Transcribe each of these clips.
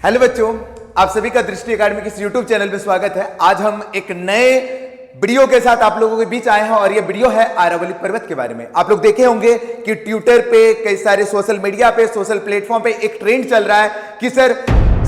Hello बच्चों, आप सभी का दृष्टि एकेडमी के इस यूट्यूब चैनल में स्वागत है। आज हम एक नए वीडियो के साथ आप लोगों के बीच आए हैं और ये वीडियो है आरावली पर्वत के बारे में। आप लोग देखे होंगे कि ट्विटर पे, कई सारे सोशल मीडिया पे, सोशल प्लेटफॉर्म पे एक ट्रेंड चल रहा है कि sir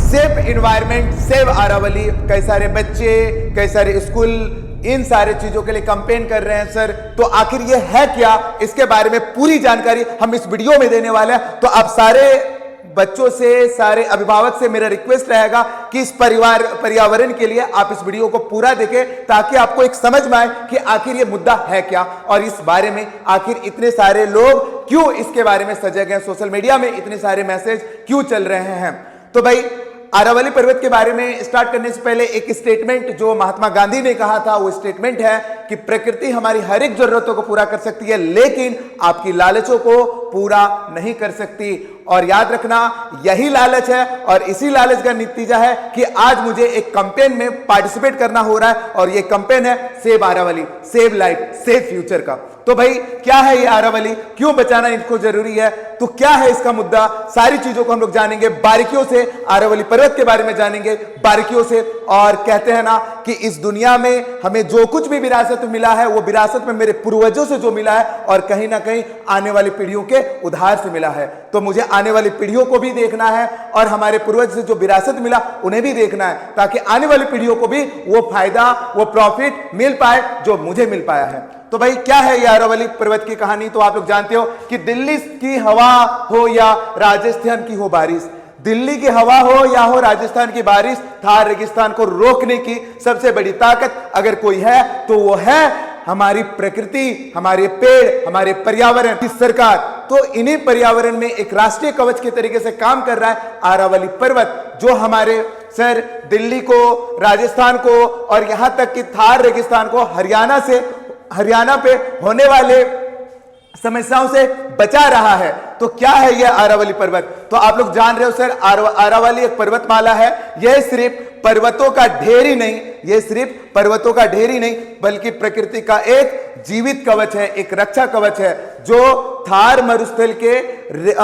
save environment, save Aravalli. कई सारे बच्चे, कई सारे स्कूल इन सारे चीजों के लिए कैंपेन कर रहे हैं सर। तो आखिर ये है क्या, इसके बारे में पूरी जानकारी हम इस वीडियो में देने वाले हैं। तो आप सारे बच्चों से, सारे अभिभावक से मेरा रिक्वेस्ट रहेगा कि इस पर्यावरण के लिए आप इस वीडियो को पूरा देखें ताकि आपको एक समझ में आए कि आखिर ये मुद्दा है क्या और इस बारे में आखिर इतने सारे लोग क्यों इसके बारे में सजग हैं, सोशल मीडिया में इतने सारे मैसेज क्यों चल रहे हैं। तो भाई आरावली पर्वत के बारे में स्टार्ट करने से पहले एक स्टेटमेंट जो महात्मा गांधी ने कहा था, वो स्टेटमेंट है कि प्रकृति हमारी हर एक जरूरतों को पूरा कर सकती है लेकिन आपकी लालचों को पूरा नहीं कर सकती। और याद रखना, यही लालच है और इसी लालच का नतीजा है कि आज मुझे एक कैंपेन में पार्टिसिपेट करना हो रहा है और ये कैंपेन है save Aravalli, save life, save future का। तो भाई क्या है ये आरावली, क्यों बचाना इनको जरूरी है, तो क्या है इसका मुद्दा, सारी चीजों को हम लोग जानेंगे बारीकियों से। आरावली पर्वत के बारे में जानेंगे बारीकियों से। और कहते हैं ना कि इस दुनिया में हमें जो कुछ भी विरासत मिला है वो विरासत में मेरे पूर्वजों से जो मिला है और कहीं ना कहीं आने वाली पीढ़ियों के उधार से मिला है। तो मुझे आने वाली पीढ़ियों को भी देखना है और हमारे पूर्वज से जो विरासत मिला उन्हें भी देखना है ताकि आने वाली पीढ़ियों को भी वो फायदा, वो प्रॉफिट मिल पाए जो मुझे मिल पाया है। तो भाई क्या है ये आरावली पर्वत की कहानी, तो आप लोग जानते हो कि दिल्ली की हवा हो या राजस्थान की हो बारिश, दिल्ली की हवा हो या हो राजस्थान की बारिश, थार रेगिस्तान को रोकने की सबसे बड़ी ताकत अगर कोई है तो वो है हमारी प्रकृति, हमारे पेड़, हमारे पर्यावरण की सरकार। तो इन्हीं पर्यावरण में एक राष्ट्रीय कवच के तरीके से काम कर रहा है आरावली पर्वत, जो हमारे सर दिल्ली को, राजस्थान को और यहां तक कि थार रेगिस्तान को हरियाणा पे होने वाले समस्याओं से बचा रहा है। तो क्या है यह आरावली पर्वत, तो आप लोग जान रहे हो सर, आरावली एक पर्वतमाला है। यह सिर्फ पर्वतों का ढेर ही नहीं, यह सिर्फ पर्वतों का ढेर ही नहीं बल्कि प्रकृति का एक जीवित कवच है, एक रक्षा कवच है जो थार मरुस्थल के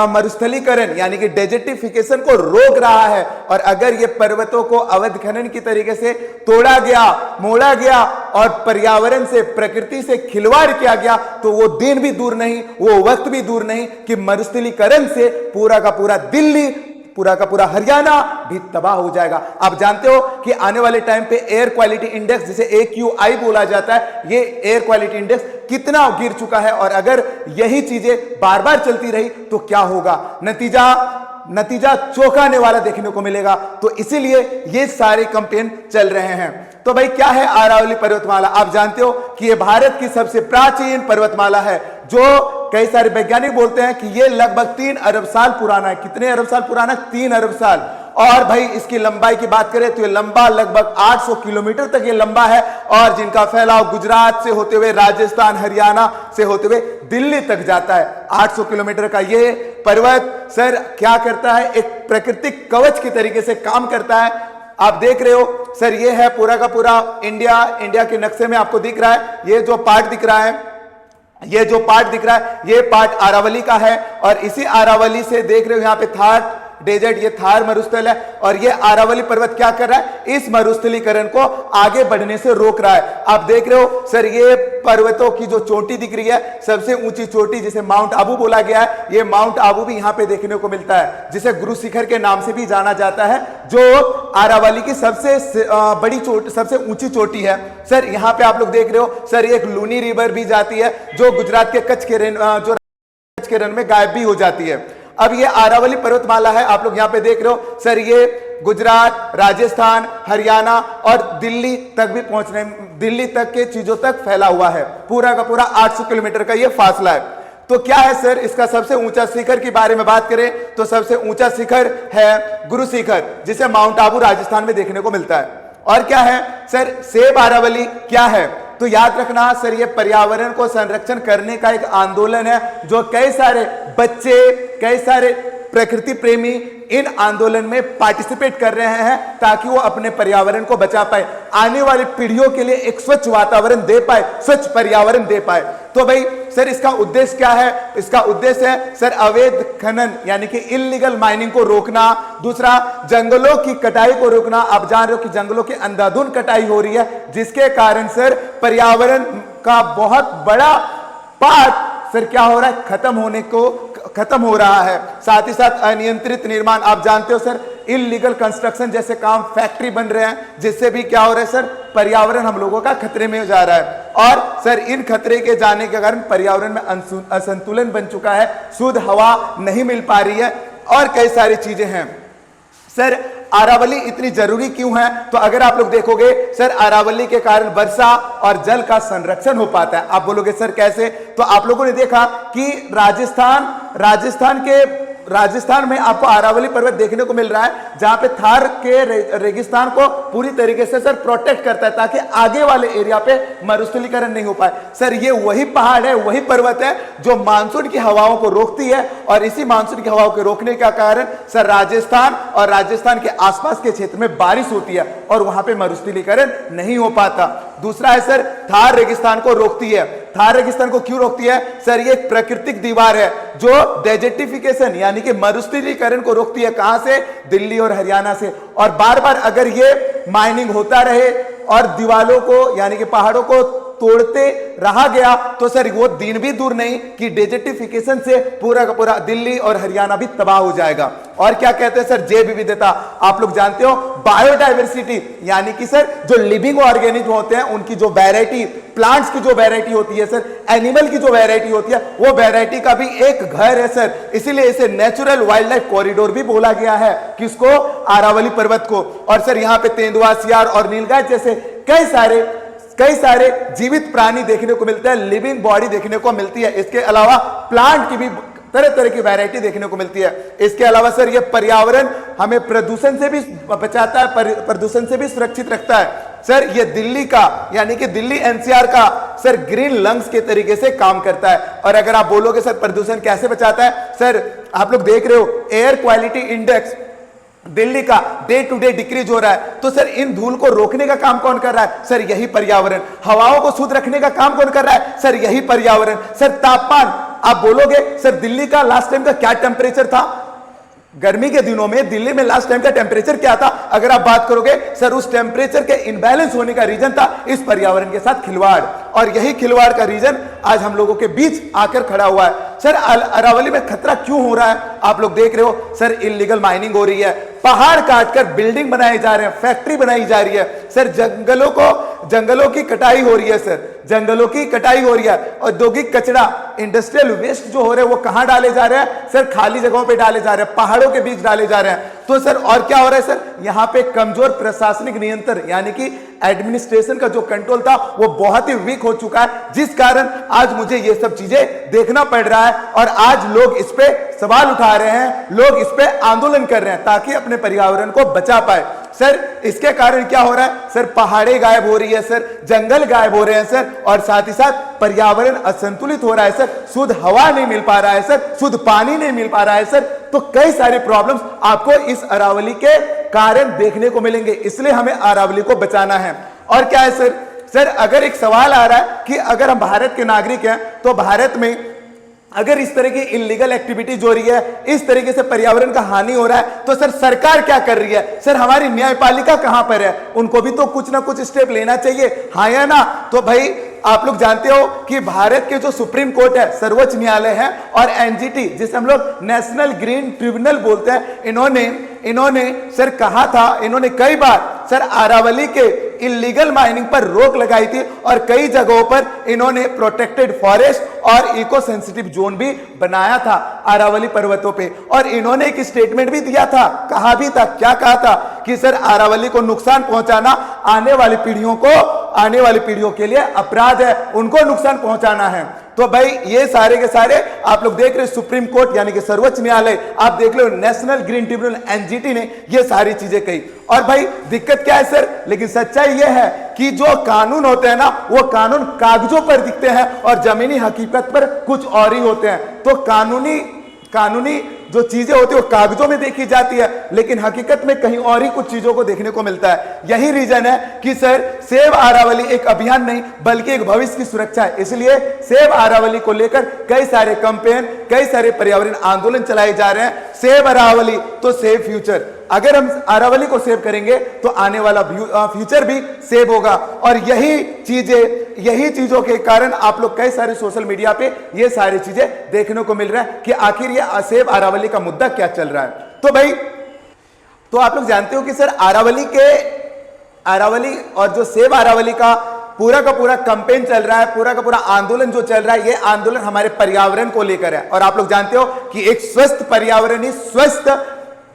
मरुस्थलीकरण यानी कि डेजर्टिफिकेशन को रोक रहा है। और अगर ये पर्वतों को अवैध खनन की तरीके से तोड़ा गया, मोड़ा गया और पर्यावरण से, प्रकृति से खिलवाड़ किया गया तो वो दिन भी दूर नहीं, वो वक्त भी दूर नहीं कि मरुस्थलीकरण से पूरा का पूरा दिल्ली, पूरा का पूरा हरियाणा भी तबाह हो जाएगा। आप जानते हो कि आने वाले टाइम पे एयर क्वालिटी इंडेक्स, जिसे AQI बोला जाता है, ये एयर क्वालिटी इंडेक्स कितना गिर चुका है और अगर यही चीजें बार बार चलती रही तो क्या होगा, नतीजा चौंकाने वाला देखने को मिलेगा। तो इसीलिए ये सारे कैंपेन चल रहे हैं। तो भाई क्या है आरावली पर्वतमाला, आप जानते हो कि ये भारत की सबसे प्राचीन पर्वतमाला है जो कई सारे वैज्ञानिक बोलते हैं कि ये लगभग 3 अरब साल पुराना है। कितने अरब साल पुराना? 3 अरब साल। और भाई इसकी लंबाई की बात करें तो ये लंबा लगभग 800 किलोमीटर तक ये लंबा है और जिनका फैलाव गुजरात से होते हुए, राजस्थान, हरियाणा से होते हुए दिल्ली तक जाता है। 800 किलोमीटर का ये पर्वत सर क्या करता है, एक प्राकृतिक कवच के तरीके से काम करता है। आप देख रहे हो सर, ये है पूरा का पूरा इंडिया के नक्शे में आपको दिख रहा है, ये जो पार्ट दिख रहा है, ये जो पार्ट दिख रहा है, ये पार्ट आरावली का है। और इसी आरावली से देख रहे हो यहाँ पे थार डेजर्ट, ये थार मरुस्थल है और ये आरावली पर्वत क्या कर रहा है, इस मरुस्थलीकरण को आगे बढ़ने से रोक रहा है। आप देख रहे हो सर, ये पर्वतों की जो चोटी दिख रही है, सबसे ऊंची चोटी जिसे माउंट आबू बोला गया है, ये माउंट आबू भी यहाँ पे देखने को मिलता है, जिसे गुरु शिखर के नाम से भी जाना जाता है, जो आरावली की सबसे बड़ी चोटी, सबसे ऊंची चोटी है। सर यहाँ पे आप लोग देख रहे हो सर, एक लूनी रिवर भी जाती है जो गुजरात के कच्छ के रण में गायब भी हो जाती है। अब ये आरावली पर्वतमाला है, आप लोग यहाँ पे देख रहे हो सर, ये गुजरात, राजस्थान, हरियाणा और दिल्ली तक भी पहुंचने, दिल्ली तक के चीजों तक फैला हुआ है। पूरा का पूरा 800 किलोमीटर का ये फासला है। तो क्या है सर इसका सबसे ऊंचा शिखर की बारे में बात करें तो सबसे ऊंचा शिखर है गुरु शिखर, जिसे माउंट आबू राजस्थान में देखने को मिलता है। और क्या है सर, सेव आरावली क्या है, तो याद रखना सर, ये पर्यावरण को संरक्षण करने का एक आंदोलन है जो कई सारे बच्चे, कई सारे प्रकृति प्रेमी इन आंदोलन में पार्टिसिपेट कर रहे हैं ताकि वो अपने पर्यावरण को बचा पाए, आने वाली पीढ़ियों के लिए एक स्वच्छ वातावरण दे पाए, स्वच्छ पर्यावरण दे पाए। तो भाई सर इसका उद्देश्य क्या है? इसका उद्देश्य है सर अवैध खनन यानी कि इल्लीगल माइनिंग को रोकना। दूसरा, जंगलों की कटाई को रोकना। आप जान रहे हो कि जंगलों की अंधाधुंध कटाई हो रही है, जिसके कारण सर पर्यावरण का बहुत बड़ा पार्ट सर क्या हो रहा है? खत्म हो रहा है। साथ ही साथ अनियंत्रित निर्माण, आप जानते हो सर इलीगल कंस्ट्रक्शन जैसे काम, फैक्ट्री बन रहे हैं, जिससे भी क्या हो रहा है सर? पर्यावरण हम लोगों का खतरे में जा रहा है। और सर इन खतरे के जाने के कारण पर्यावरण में असंतुलन बन चुका है, शुद्ध हवा नहीं मिल पा रही है और कई सारी चीजें हैं। सर अरावली इतनी जरूरी क्यों है? तो अगर आप लोग देखोगे सर अरावली के कारण वर्षा और जल का संरक्षण हो पाता है। आप बोलोगे सर कैसे? तो आप लोगों ने देखा कि राजस्थान में आपको अरावली पर्वत देखने को मिल रहा है, जहां पे थार के रेगिस्तान को पूरी तरीके से सर प्रोटेक्ट करता है ताकि आगे वाले एरिया पे मरुस्थलीकरण नहीं हो पाए। सर ये वही पहाड़ है, वही पर्वत है जो मानसून की हवाओं को रोकती है, और इसी मानसून की हवाओं के रोकने का कारण सर राजस्थान और राजस्थान के आसपास के क्षेत्र में बारिश होती है और वहां पे मरुस्थलीकरण नहीं हो पाता। दूसरा है सर थार रेगिस्तान को रोकती है। थार रेगिस्तान को क्यों रोकती है? सर ये एक प्राकृतिक दीवार है जो डेजर्टिफिकेशन यानी कि मरुस्थलीकरण को रोकती है। कहां से? दिल्ली और हरियाणा से। और बार बार अगर ये माइनिंग होता रहे और दीवारों को यानी कि पहाड़ों को तोड़ते रहा गया तो सर वो दिन भी दूर नहीं कि डेजर्टिफिकेशन से पूरा का पूरा दिल्ली और हरियाणा भी तबाह हो जाएगा। और क्या कहते हैं सर? जैव विविधता। आप लोग जानते हो बायोडाइवर्सिटी यानी कि सर जो लिविंग ऑर्गेनिज्म होते हैं उनकी जो वैरायटी, प्लांट्स की जो वैरायटी होती है सर, एनिमल की जो वैरायटी होती है, वो वैरायटी का भी एक घर है सर। इसीलिए इसे नेचुरल वाइल्ड लाइफ कॉरिडोर भी बोला गया है। किसको? अरावली पर्वत को। और सर यहाँ पे तेंदुआ, सियार और नीलगाय जैसे कई सारे जीवित प्राणी देखने को मिलते हैं, लिविंग बॉडी देखने को मिलती है। इसके अलावा प्लांट की भी तरह तरह की वैरायटी देखने को मिलती है। इसके अलावा सर ये पर्यावरण हमें प्रदूषण से भी बचाता है, प्रदूषण से भी सुरक्षित रखता है। सर ये दिल्ली का यानी कि दिल्ली एनसीआर का सर ग्रीन लंग्स के तरीके से काम करता है। और अगर आप बोलोगे सर प्रदूषण कैसे बचाता है, सर आप लोग देख रहे हो एयर क्वालिटी इंडेक्स दिल्ली का डे टू डे डिक्रीज हो रहा है, तो सर इन धूल को रोकने का काम कौन कर रहा है? सर यही पर्यावरण। हवाओं को शुद्ध रखने का काम कौन कर रहा है? सर यही पर्यावरण। सर तापमान, आप बोलोगे सर दिल्ली का लास्ट टाइम का क्या टेम्परेचर था? गर्मी के दिनों में दिल्ली में लास्ट टाइम का टेम्परेचर क्या था? अगर आप बात करोगे सर उस टेम्परेचर के इनबैलेंस होने का रीजन था इस पर्यावरण के साथ खिलवाड़, और यही खिलवाड़ का रीजन आज हम लोगों के बीच आकर खड़ा हुआ है। सर अरावली में खतरा क्यों हो रहा है? आप लोग देख रहे हो सर इल्लीगल माइनिंग हो रही है, पहाड़ काटकर बिल्डिंग बनाए जा रहे हैं, फैक्ट्री बनाई जा रही है। सर जंगलों की कटाई हो रही है, सर जंगलों की कटाई हो रही है। औद्योगिक कचरा, इंडस्ट्रियल वेस्ट जो हो रहे हैं वो कहां डाले जा रहे हैं? सर खाली जगहों पे डाले जा रहे हैं, पहाड़ों के बीच डाले जा रहे हैं। तो सर और क्या हो रहा है सर? यहां पे कमजोर प्रशासनिक नियंत्रण यानी कि एडमिनिस्ट्रेशन का जो कंट्रोल था वो बहुत ही वीक हो चुका है, जिस कारण आज मुझे ये सब चीजें देखना पड़ रहा है। और आज लोग इस पे सवाल उठा रहे हैं, लोग इस पे आंदोलन कर रहे हैं ताकि अपने पर्यावरण को बचा पाए। सर इसके कारण क्या हो रहा है? सर पहाड़ें गायब हो रही है, सर जंगल गायब हो रहे हैं सर, और साथ ही साथ पर्यावरण असंतुलित हो रहा है सर, शुद्ध हवा नहीं मिल पा रहा है सर, शुद्ध पानी नहीं मिल पा रहा है सर। तो कई सारे प्रॉब्लम्स आपको इस अरावली के कारण देखने को मिलेंगे, इसलिए हमें अरावली को बचाना है। और क्या है सर? सर अगर एक सवाल आ रहा है कि अगर हम भारत के नागरिक हैं तो भारत में अगर इस तरह की इलीगल एक्टिविटीज हो रही है, इस तरीके से पर्यावरण का हानि हो रहा है, तो सर सरकार क्या कर रही है? सर हमारी न्यायपालिका कहां पर है? उनको भी तो कुछ ना कुछ स्टेप लेना चाहिए, हाँ या ना? तो भाई आप लोग जानते हो कि भारत के जो सुप्रीम कोर्ट है, सर्वोच्च न्यायालय है, और एनजीटी जिसे हम लोग नेशनल ग्रीन ट्रिब्यूनल बोलते हैं, इन्होंने सर कहा था, इन्होंने कई बार सर अरावली के इलीगल माइनिंग पर रोक लगाई थी और कई जगहों पर इन्होंने प्रोटेक्टेड फॉरेस्ट और इको सेंसिटिव जोन भी बनाया था अरावली पर्वतों पे। और इन्होंने एक स्टेटमेंट भी दिया था, कहा भी था, क्या कहा था कि सर अरावली को नुकसान पहुंचाना आने वाली पीढ़ियों के लिए अपराध है, उनको नुकसान पहुंचाना है। तो भाई ये सारे के सारे आप लोग देख रहे हो, सुप्रीम कोर्ट यानी कि सर्वोच्च न्यायालय, आप देख लो नेशनल ग्रीन ट्रिब्यूनल एनजीटी ने ये सारी चीजें कही। और भाई दिक्कत क्या है सर? लेकिन सच्चाई ये है कि जो कानून होते हैं ना, वो कानून कागजों पर दिखते हैं और जमीनी हकीकत पर कुछ और ही होते हैं। तो कानूनी जो चीजें होती है वो कागजों में देखी जाती है, लेकिन हकीकत में कहीं और ही कुछ चीजों को देखने को मिलता है। यही रीजन है कि सर सेव अरावली एक अभियान नहीं बल्कि एक भविष्य की सुरक्षा है। इसलिए सेव अरावली को लेकर कई सारे कैंपेन, कई सारे पर्यावरण आंदोलन चलाए जा रहे हैं। सेव अरावली तो सेव फ्यूचर। अगर हम अरावली को सेव करेंगे तो आने वाला फ्यूचर भी सेव होगा। और यही चीजों के कारण आप लोग कई सारे सोशल मीडिया पे ये सारी चीजें देखने को मिल रहा है कि आखिर ये सेव अरावली का मुद्दा क्या चल रहा है। तो भाई, तो आप लोग जानते हो कि सर अरावली और जो सेव अरावली का पूरा कैंपेन चल रहा है, पूरा का पूरा आंदोलन जो चल रहा है, ये आंदोलन हमारे पर्यावरण को लेकर है। और आप लोग जानते हो कि एक स्वस्थ पर्यावरण ही स्वस्थ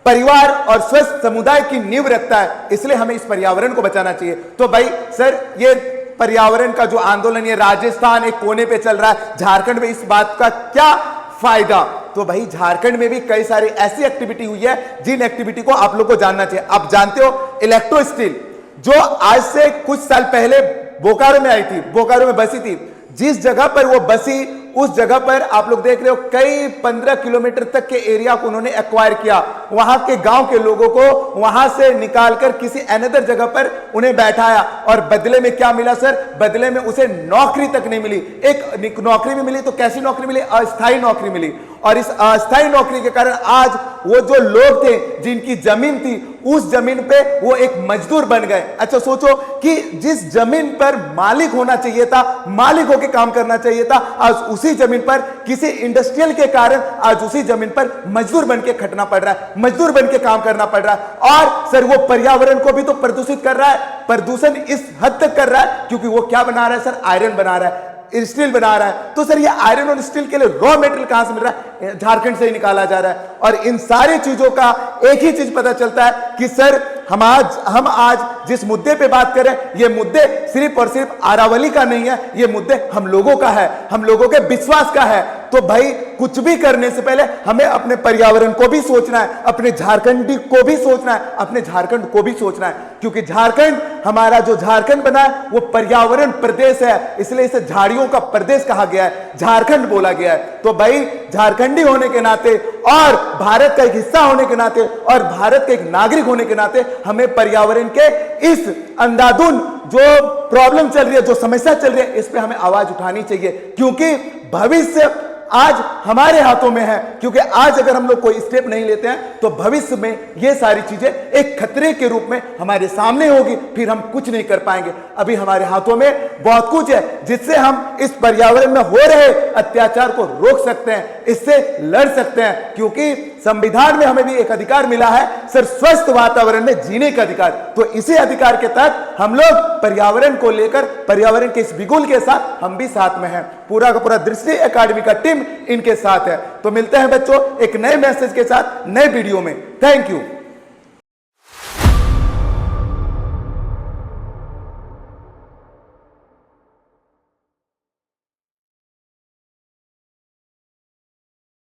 परिवार और स्वस्थ समुदाय की नींव रखता है, इसलिए हमें इस पर्यावरण को बचाना चाहिए। तो भाई सर, ये पर्यावरण का जो आंदोलन ये राजस्थान एक कोने पे चल रहा है, झारखंड में इस बात का क्या फायदा? तो भाई झारखंड में भी कई सारी ऐसी एक्टिविटी हुई है जिन एक्टिविटी को आप लोग को जानना चाहिए। आप जानते हो इलेक्ट्रो स्टील जो आज से कुछ साल पहले बोकारो में आई थी, बोकारो में बसी थी, जिस जगह पर वो बसी उस जगह पर आप लोग देख रहे हो कई 15 किलोमीटर तक के एरिया को उन्होंने एक्वायर किया। वहां के गांव के लोगों को वहां से निकालकर किसी अनदर जगह पर उन्हें बैठाया और बदले में क्या मिला सर? बदले में उसे नौकरी तक नहीं मिली। एक नौकरी भी मिली तो कैसी नौकरी मिली? अस्थायी नौकरी मिली। और इस अस्थायी नौकरी के कारण आज वो जो लोग थे जिनकी जमीन थी उस जमीन पे वो एक मजदूर बन गए। अच्छा सोचो कि जिस जमीन पर मालिक होना चाहिए था, मालिक होकर काम करना चाहिए था, आज उसी जमीन पर किसी इंडस्ट्रियल के कारण आज उसी जमीन पर मजदूर बनके खटना पड़ रहा है, मजदूर बनके काम करना पड़ रहा है। और सर वो पर्यावरण को भी तो प्रदूषित कर रहा है। प्रदूषण इस हद तक कर रहा है क्योंकि वो क्या बना रहा है सर? आयरन बना रहा है, स्टील बना रहा है। तो सर ये आयरन और स्टील के लिए रॉ मटेरियल कहां से मिल रहा है? झारखंड से ही निकाला जा रहा है। और इन सारी चीजों का एक ही चीज पता चलता है कि सर हम आज जिस मुद्दे पे बात कर रहे हैं, ये मुद्दे सिर्फ और सिर्फ अरावली का नहीं है, ये मुद्दे हम लोगों का है, हम लोगों के विश्वास का है। तो भाई कुछ भी करने से पहले हमें अपने पर्यावरण को भी सोचना है, अपने झारखंडी को भी सोचना है, अपने झारखंड को भी सोचना है, क्योंकि झारखंड हमारा जो झारखंड बना है वो पर्यावरण प्रदेश है, इसलिए इसे झाड़ियों का प्रदेश कहा गया है, झारखंड बोला गया है। तो भाई झारखंडी होने के नाते और भारत का एक हिस्सा होने के नाते और भारत के एक नागरिक होने के नाते हमें पर्यावरण के इस अंधाधुंध जो प्रॉब्लम चल रही है, जो समस्या चल रही है, इस पे हमें आवाज उठानी चाहिए, क्योंकि भविष्य आज हमारे हाथों में है। क्योंकि आज अगर हम लोग कोई स्टेप नहीं लेते हैं तो भविष्य में ये सारी चीजें एक खतरे के रूप में हमारे सामने होगी, फिर हम कुछ नहीं कर पाएंगे। अभी हमारे हाथों में बहुत कुछ है जिससे हम इस पर्यावरण में हो रहे अत्याचार को रोक सकते हैं, इससे लड़ सकते हैं। क्योंकि संविधान में हमें भी एक अधिकार मिला है सर, स्वस्थ वातावरण में जीने का अधिकार। तो इसी अधिकार के तहत हम लोग पर्यावरण को लेकर, पर्यावरण के इस बिगुल के साथ हम भी साथ में हैं। पूरा का पूरा दृष्टि एकेडमी का टीम इनके साथ है। तो मिलते हैं बच्चों एक नए मैसेज के साथ नए वीडियो में। Thank you.